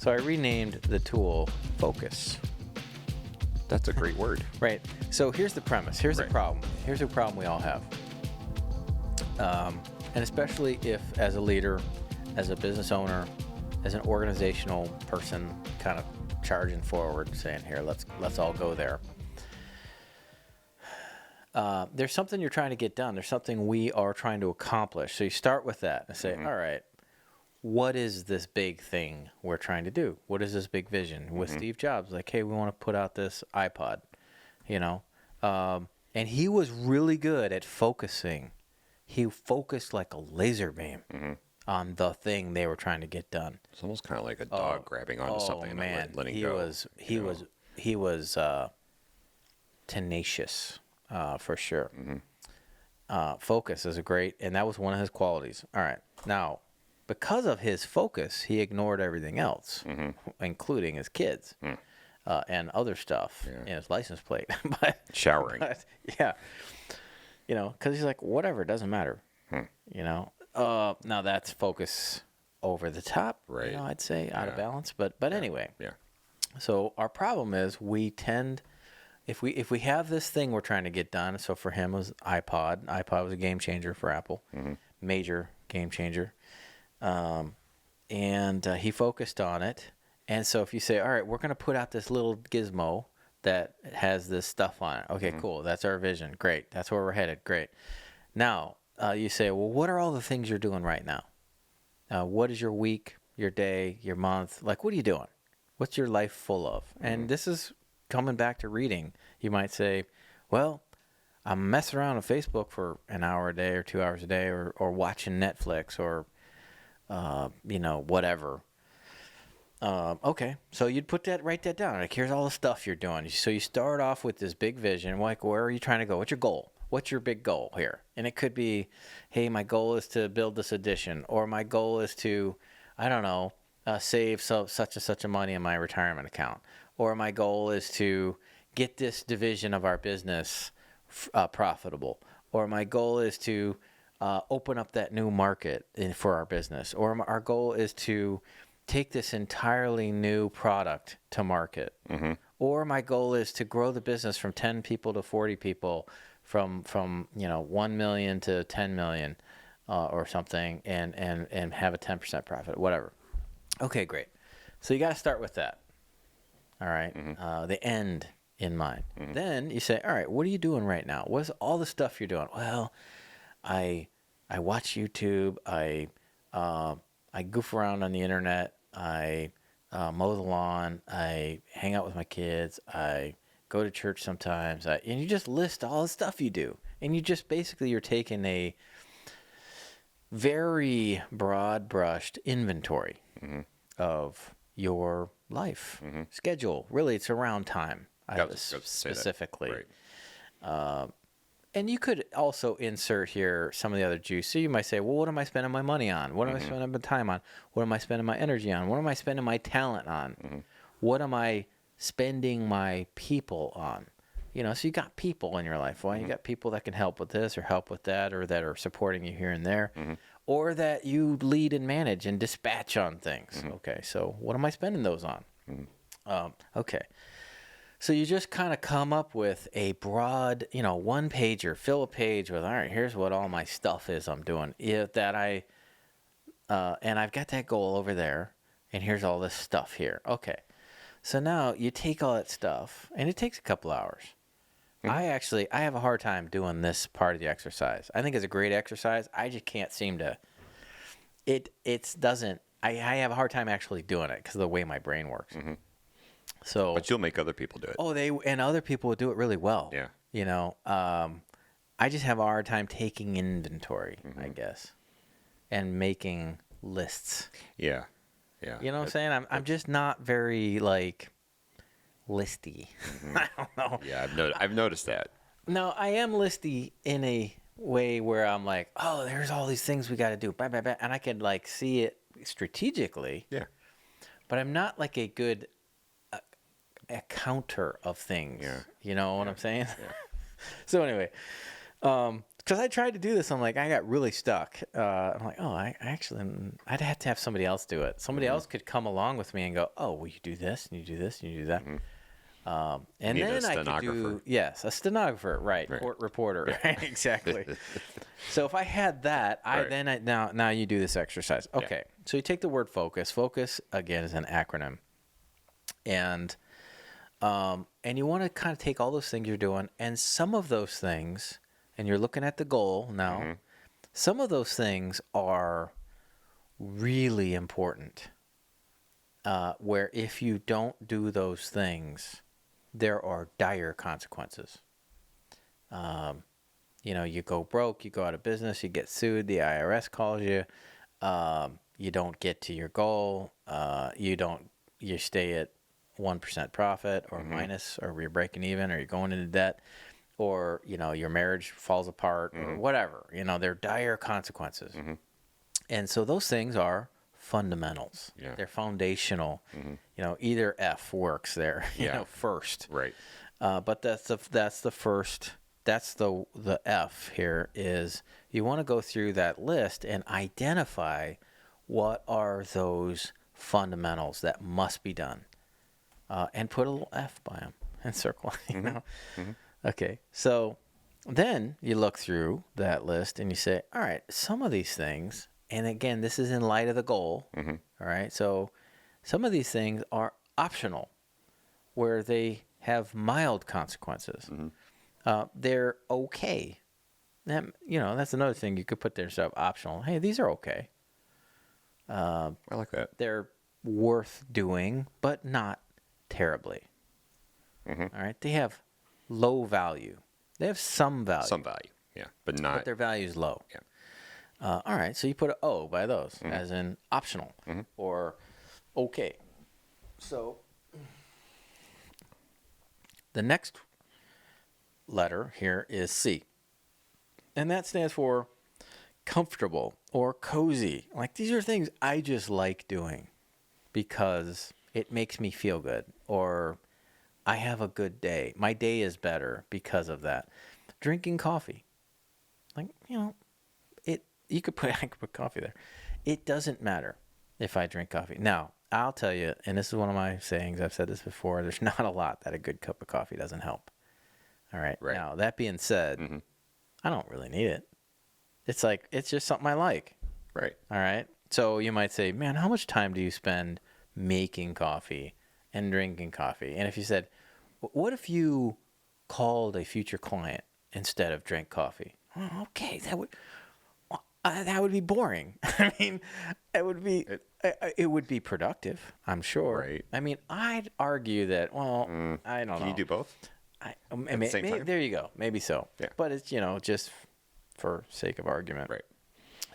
So I renamed the tool Focus. That's a great word. Right. So here's the premise. Here's Right. the problem. Here's a problem we all have. And especially if, as a leader, as a business owner, as an organizational person, kind of charging forward, saying, "Here, let's all go there." There's something you're trying to get done. There's something we are trying to accomplish. So you start with that and say, "All right, what is this big thing we're trying to do? What is this big vision?" With Steve Jobs, like, "Hey, we want to put out this iPod," you know, and he was really good at focusing. He focused like a laser beam on the thing they were trying to get done. It's almost kind of like a dog grabbing onto something Man, and letting he go. he was tenacious, for sure. Focus is a great, and that was one of his qualities. All right, now, because of his focus, he ignored everything else, including his kids and other stuff in his license plate. Showering. But, yeah, because he's like, whatever, it doesn't matter. Now that's focus over the top, Right. I'd say out of balance. But anyway, Yeah. so our problem is we tend, if we have this thing we're trying to get done. So for him it was iPod. iPod was a game changer for Apple, major game changer, and he focused on it. And so if you say, all right, we're going to put out this little gizmo that has this stuff on it. Okay, cool. That's our vision. Great. That's where we're headed. Great. Now you say, well, what are all the things you're doing right now? What is your week, your day, your month? Like, what are you doing? What's your life full of? And this is coming back to reading. You might say, well, I'm messing around on Facebook for an hour a day or 2 hours a day or watching Netflix or, whatever. Okay, so you'd write that down. Like, here's all the stuff you're doing. So you start off with this big vision. Like, where are you trying to go? What's your goal? What's your big goal here? And it could be, hey, my goal is to build this edition, or my goal is to, I don't know, save such and such a money in my retirement account, or my goal is to get this division of our business profitable, or my goal is to open up that new market for our business, or our goal is to take this entirely new product to market, or my goal is to grow the business from 10 people to 40 people, from 1 million to 10 million or something, and have a 10% profit, whatever. Okay, great. So you got to start with that. All right, the end in mind. Then you say, all right, what are you doing right now? What's all the stuff you're doing? Well, I watch YouTube. I goof around on the internet. I mow the lawn. I hang out with my kids. I go to church sometimes. And you just list all the stuff you do. And you just you're taking a very broad-brushed inventory of your life schedule. Really, it's around time. Specifically. Right. And you could also insert here some of the other juice. So you might say, well, what am I spending my money on? What am I spending my time on? What am I spending my energy on? What am I spending my talent on? What am I spending my people on? So you got people in your life. Well, you got people that can help with this or help with that, or that are supporting you here and there, or that you lead and manage and dispatch on things. Okay, so what am I spending those on? Okay. So you just kind of come up with a broad, one pager, fill a page with, all right, here's what all my stuff is I'm doing. And I've got that goal over there, and here's all this stuff here. Okay. So now you take all that stuff, and it takes a couple hours. I have a hard time doing this part of the exercise. I think it's a great exercise. I just can't seem to, I have a hard time actually doing it because of the way my brain works. So, But you'll make other people do it. And other people would do it really well. Yeah. I just have a hard time taking inventory, I guess, and making lists. Yeah. Yeah. You know what I'm saying? I'm just not very listy. I don't know. Yeah, I've noticed that. No, I am listy in a way where I'm like, oh, there's all these things we got to do, blah, blah, blah, and I can see it strategically. Yeah. But I'm not like a good accounter of things. Yeah. You know what I'm saying? Yeah. So anyway, because I tried to do this. I'm like, I got really stuck. I'm like, oh, I'd have to have somebody else do it. Somebody else could come along with me and go, oh, well, you do this, and you do this, and you do that. And Need a then I could stenographer. yes, a stenographer, right? Court reporter, right? Exactly. So if I had that, now you do this exercise. Okay, so you take the word focus. Focus again is an acronym, and you want to kind of take all those things you're doing, and some of those things, and you're looking at the goal now. Some of those things are really important. Where if you don't do those things, there are dire consequences. You go broke, you go out of business, you get sued, the IRS calls you, you don't get to your goal, you stay at 1% profit or minus, or you're breaking even, or you're going into debt, or, your marriage falls apart, or whatever. There are dire consequences. And so those things are fundamentals. Yeah. They're foundational. Either F works there, first. Right. But that's the first. That's the F here is you want to go through that list and identify what are those fundamentals that must be done, and put a little F by them and circle. Okay, so then you look through that list and you say, all right, some of these things. And again, this is in light of the goal. All right. So some of these things are optional, where they have mild consequences. They're okay. That's another thing you could put there. So optional. Hey, these are okay. I like that. They're worth doing, but not terribly. All right. They have low value. They have some value. Some value. Yeah. But their value is low. Yeah. All right, so you put an O by those, as in optional or okay. So the next letter here is C, and that stands for comfortable or cozy. Like, these are things I just like doing because it makes me feel good, or I have a good day. My day is better because of that. Drinking coffee. Like, I could put coffee there. It doesn't matter if I drink coffee. Now, I'll tell you, and this is one of my sayings, I've said this before, there's not a lot that a good cup of coffee doesn't help. All right. Now, that being said, I don't really need it. It's like, it's just something I like. Right. All right. So you might say, man, how much time do you spend making coffee and drinking coffee? And if you said, what if you called a future client instead of drank coffee? Oh, okay, that would be boring. I mean, it would be productive, I'm sure. Right. I mean, I'd argue that, I don't know. Can you do both? At the same time? There you go. Maybe so. Yeah. But it's, just for sake of argument. Right.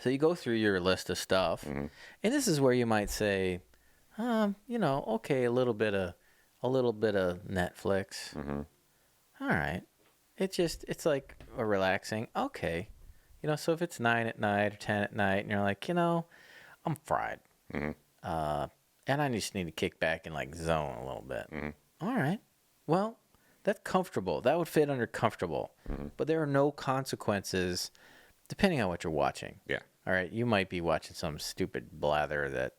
So you go through your list of stuff, and this is where you might say, okay, a little bit of Netflix. All right. It's like a relaxing. Okay. So if it's 9 at night or 10 at night, and you're like, I'm fried, and I just need to kick back and like zone a little bit. All right. Well, that's comfortable. That would fit under comfortable, but there are no consequences depending on what you're watching. Yeah. All right. You might be watching some stupid blather that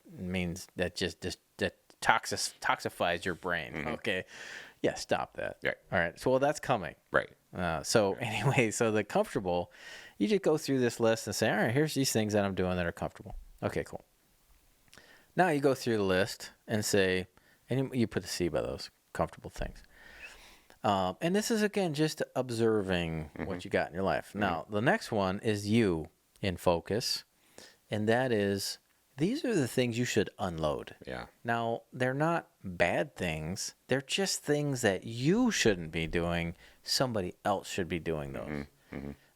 toxifies your brain. Okay. Yeah. Stop that. Right. All right. So, that's coming. Right. Anyway, so the comfortable, you just go through this list and say, all right, here's these things that I'm doing that are comfortable. Okay, cool. Now you go through the list and say, and you put the C by those comfortable things. And this is, again, just observing what you got in your life. Now, the next one is you in focus, and that is, these are the things you should unload. Yeah. Now, they're not bad things. They're just things that you shouldn't be doing. Somebody else should be doing those.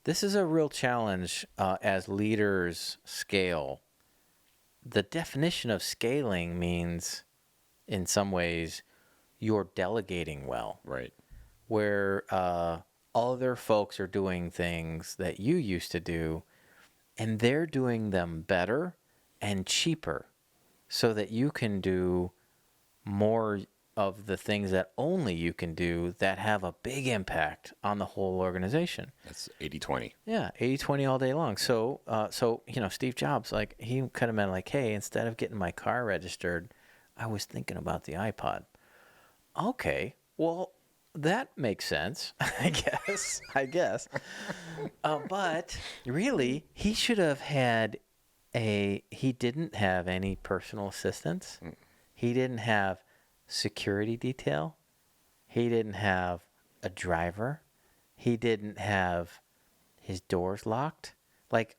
This is a real challenge as leaders scale. The definition of scaling means, in some ways, you're delegating well. Right. Where other folks are doing things that you used to do, and they're doing them better and cheaper so that you can do more of the things that only you can do that have a big impact on the whole organization. That's 80-20. Yeah, 80-20 all day long. So Steve Jobs, like, he could have been like, hey, instead of getting my car registered, I was thinking about the iPod. Okay, well, that makes sense, I guess. But really, he should have had he didn't have any personal assistance. He didn't have security detail. He didn't have a driver. He didn't have his doors locked. Like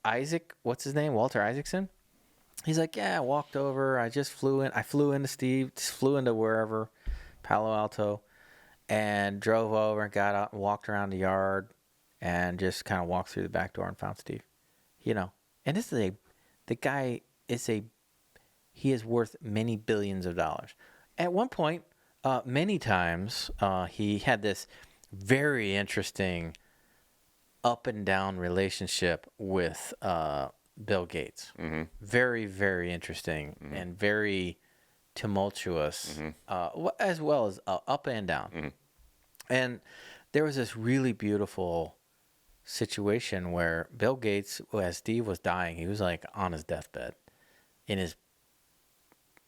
Isaac, what's his name? Walter Isaacson? He's like, yeah, I walked over. I flew into Steve, just flew into wherever, Palo Alto, and drove over and got out and walked around the yard and just kind of walked through the back door and found Steve. And the guy he is worth many billions of dollars. At one point, many times, he had this very interesting up and down relationship with Bill Gates. Mm-hmm. Very, very interesting and very tumultuous, as well as up and down. Mm-hmm. And there was this really beautiful situation where Bill Gates, as Steve was dying, he was like on his deathbed in his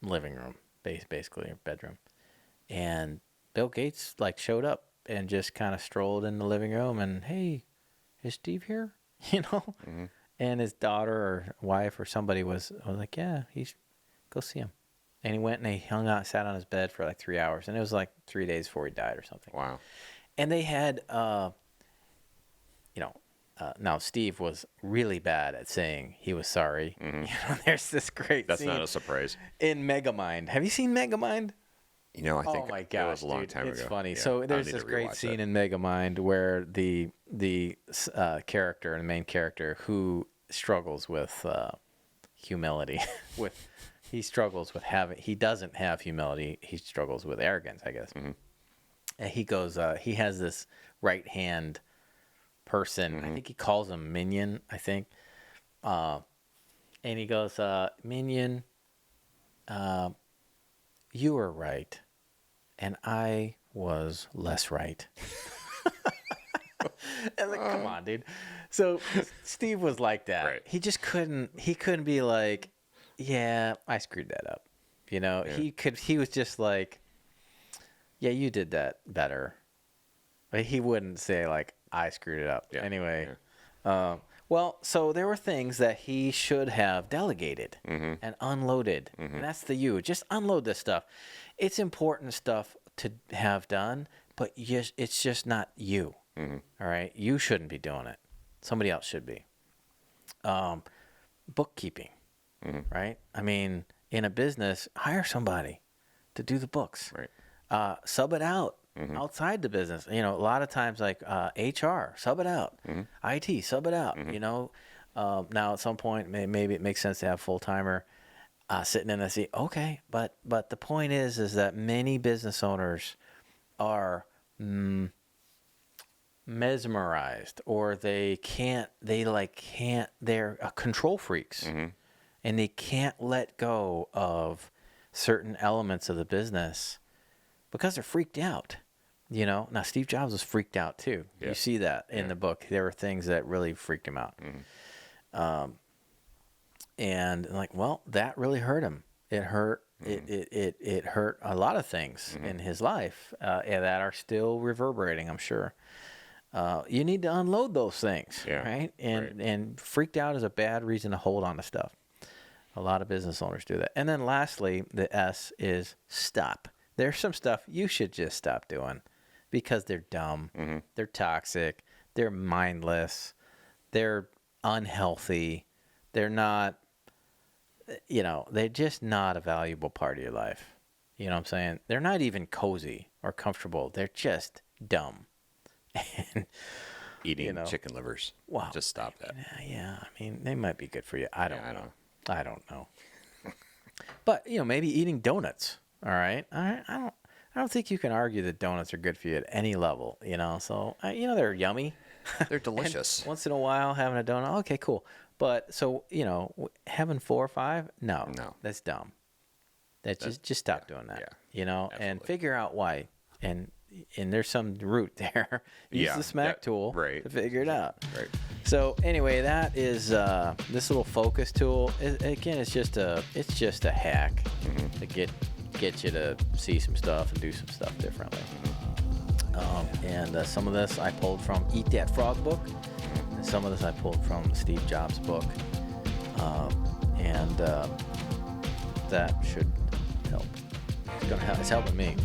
living room, basically, or bedroom. And Bill Gates like showed up and just kind of strolled in the living room and, hey, is Steve here? Mm-hmm. And his daughter or wife or somebody was like, yeah, go see him. And he went and he hung out, sat on his bed for like 3 hours. And it was like 3 days before he died or something. Wow. And they had, now Steve was really bad at saying he was sorry. Mm-hmm. There's this great That's scene not a surprise. in Megamind. Have you seen Megamind? I think Oh my it gosh, was a long dude, time ago. it's funny. Yeah, So I'll there's need this to great rewatch scene that. in Megamind where the character, the main character, who struggles with humility, he struggles with he doesn't have humility. He struggles with arrogance, I guess. Mm-hmm. And he goes, he has this right hand person. Mm-hmm. I think he calls him Minion. I think, and he goes, Minion, you were right, and I was less right. And like, come on, dude. So Steve was like that. Right. He just couldn't. He couldn't be like, yeah, I screwed that up. Yeah. He was just like, yeah, you did that better. But he wouldn't say like, I screwed it up. Yeah. Anyway. Yeah. Well, so there were things that he should have delegated Mm-hmm. and unloaded. Mm-hmm. And that's the you. Just unload this stuff. It's important stuff to have done, but it's just not you. Mm-hmm. All right? You shouldn't be doing it. Somebody else should be. Bookkeeping, Mm-hmm. right? I mean, in a business, hire somebody to do the books. Right. Sub it out. Mm-hmm. Outside the business, a lot of times like HR, sub it out. Mm-hmm. IT, sub it out. Mm-hmm. Now at some point, maybe it makes sense to have full timer sitting in the seat. Okay, but the point is that many business owners are mesmerized, or they're control freaks, Mm-hmm. and they can't let go of certain elements of the business because they're freaked out. Now Steve Jobs was freaked out too. Yeah. You see that in Yeah. the book. There were things that really freaked him out. Mm-hmm. And like, well, that really hurt him. It hurt. Mm-hmm. It hurt a lot of things Mm-hmm. in his life and that are still reverberating, I'm sure. You need to unload those things, Yeah. right? Right. And freaked out is a bad reason to hold on to stuff. A lot of business owners do that. And then lastly, the S is stop. There's some stuff you should just stop doing because they're dumb, Mm-hmm. they're toxic, they're mindless, they're unhealthy, they're not, they're just not a valuable part of your life. You know what I'm saying? They're not even cozy or comfortable. They're just dumb. And Eating chicken livers. wow, Just stop that. yeah, I mean, they might be good for you. I don't I know. don't. I don't know. But maybe eating donuts. All right. I don't think you can argue that donuts are good for you at any level. So they're yummy. They're delicious. And once in a while, having a donut. Okay, cool. But so having 4 or 5, no, No. that's dumb. that just stop doing that. yeah, You know, and absolutely. figure out why. And there's some root there. Use Yeah, the smack that- tool right. to figure it out. Right. So anyway, that is this little focus tool. Again, it's just a hack to get you to see some stuff and do some stuff differently. And some of this I pulled from Eat That Frog book, and some of this I pulled from the Steve Jobs book, and that should help. It's helping me.